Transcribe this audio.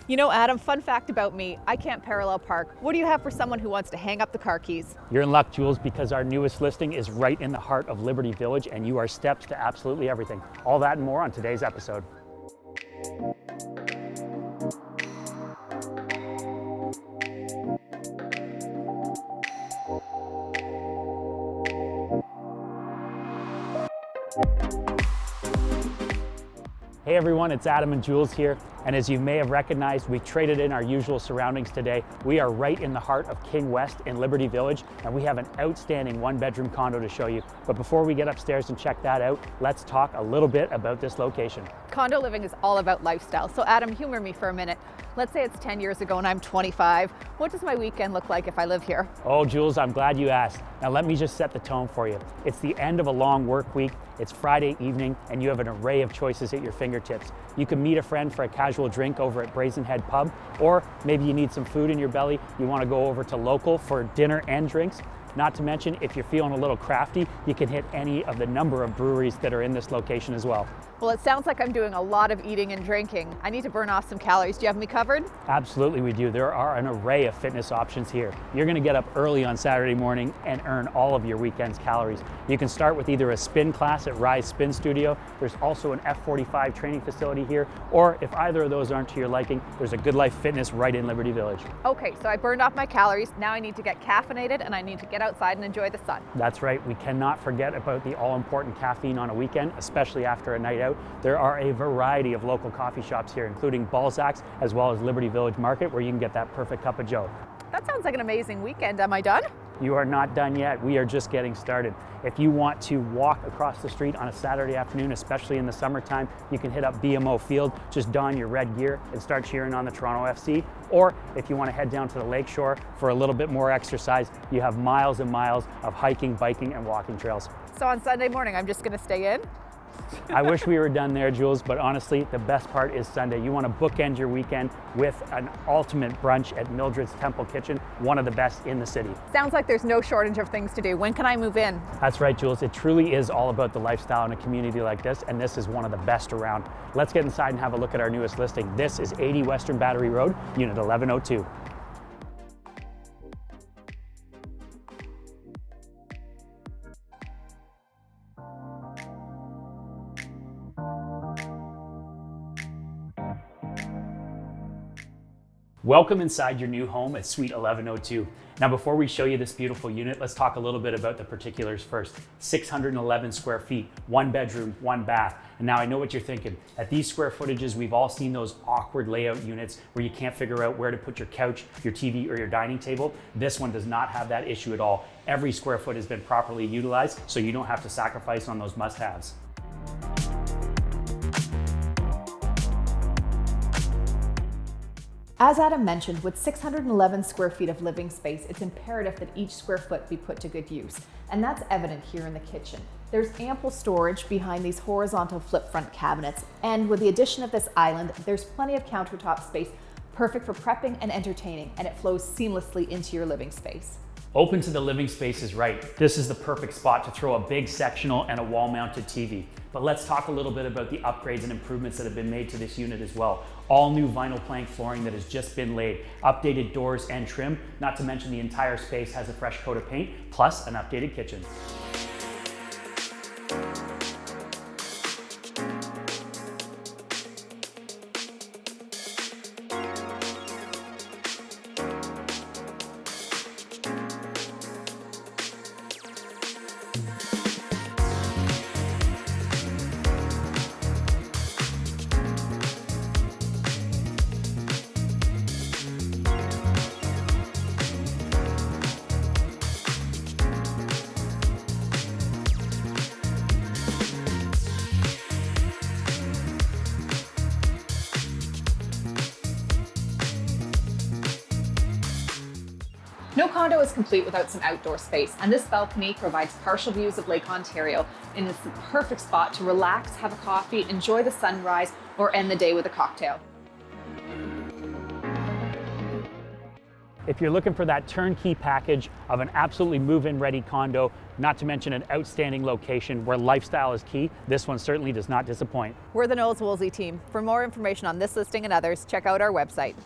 You know, Adam, fun fact about me, I can't parallel park. What do you have for someone who wants to hang up the car keys? You're in luck, Jules, because our newest listing is right in the heart of Liberty Village, and you are steps to absolutely everything. All that and more on today's episode. Hey everyone, it's Adam and Jules here, and as you may have recognized, we traded in our usual surroundings today. We are right in the heart of King West in Liberty Village, and we have an outstanding one-bedroom condo to show you. But before we get upstairs and check that out, let's talk a little bit about this location. Condo living is all about lifestyle. So Adam, humor me for a minute. Let's say it's 10 years ago and I'm 25. What does my weekend look like if I live here? Oh, Jules, I'm glad you asked. Now let me just set the tone for you. It's the end of a long work week. It's Friday evening, and you have an array of choices at your fingertips. You can meet a friend for a casual drink over at Brazen Head Pub, or maybe you need some food in your belly. You want to go over to Local for dinner and drinks. Not to mention, if you're feeling a little crafty, you can hit any of the number of breweries that are in this location as well. Well, it sounds like I'm doing a lot of eating and drinking. I need to burn off some calories. Do you have me covered? Absolutely, we do. There are an array of fitness options here. You're going to get up early on Saturday morning and earn all of your weekend's calories. You can start with either a spin class at Rise Spin Studio. There's also an F45 training facility here, or if either of those aren't to your liking, there's a Good Life Fitness right in Liberty Village. Okay, so I burned off my calories. Now I need to get caffeinated and I need to get outside and enjoy the sun. That's right. We cannot forget about the all-important caffeine on a weekend, especially after a night out. There are a variety of local coffee shops here, including Balzac's, as well as Liberty Village Market, where you can get that perfect cup of joe. That sounds like an amazing weekend. Am I done? You are not done yet. We are just getting started. If you want to walk across the street on a Saturday afternoon, especially in the summertime, you can hit up BMO Field, just don your red gear and start cheering on the Toronto FC. Or if you want to head down to the Lakeshore for a little bit more exercise, you have miles and miles of hiking, biking, and walking trails. So on Sunday morning, I'm just going to stay in? I wish we were done there, Jules, but honestly, the best part is Sunday. You want to bookend your weekend with an ultimate brunch at Mildred's Temple Kitchen, one of the best in the city. Sounds like there's no shortage of things to do. When can I move in? That's right, Jules. It truly is all about the lifestyle in a community like this, and this is one of the best around. Let's get inside and have a look at our newest listing. This is 80 Western Battery Road, Unit 1102. Welcome inside your new home at Suite 1102. Now, before we show you this beautiful unit, let's talk a little bit about the particulars first. 611 square feet, one bedroom, one bath. And now I know what you're thinking. At these square footages, we've all seen those awkward layout units where you can't figure out where to put your couch, your TV, or your dining table. This one does not have that issue at all. Every square foot has been properly utilized, so you don't have to sacrifice on those must-haves. As Adam mentioned, with 611 square feet of living space, it's imperative that each square foot be put to good use. And that's evident here in the kitchen. There's ample storage behind these horizontal flip front cabinets. And with the addition of this island, there's plenty of countertop space, perfect for prepping and entertaining, and it flows seamlessly into your living space. Open to the living space is right. This is the perfect spot to throw a big sectional and a wall-mounted TV. But let's talk a little bit about the upgrades and improvements that have been made to this unit as well. All new vinyl plank flooring that has just been laid, updated doors and trim, not to mention the entire space has a fresh coat of paint, plus an updated kitchen. No condo is complete without some outdoor space, and this balcony provides partial views of Lake Ontario, and it's the perfect spot to relax, have a coffee, enjoy the sunrise, or end the day with a cocktail. If you're looking for that turnkey package of an absolutely move-in ready condo, not to mention an outstanding location where lifestyle is key, this one certainly does not disappoint. We're the Knowles Woolsey team. For more information on this listing and others, check out our website.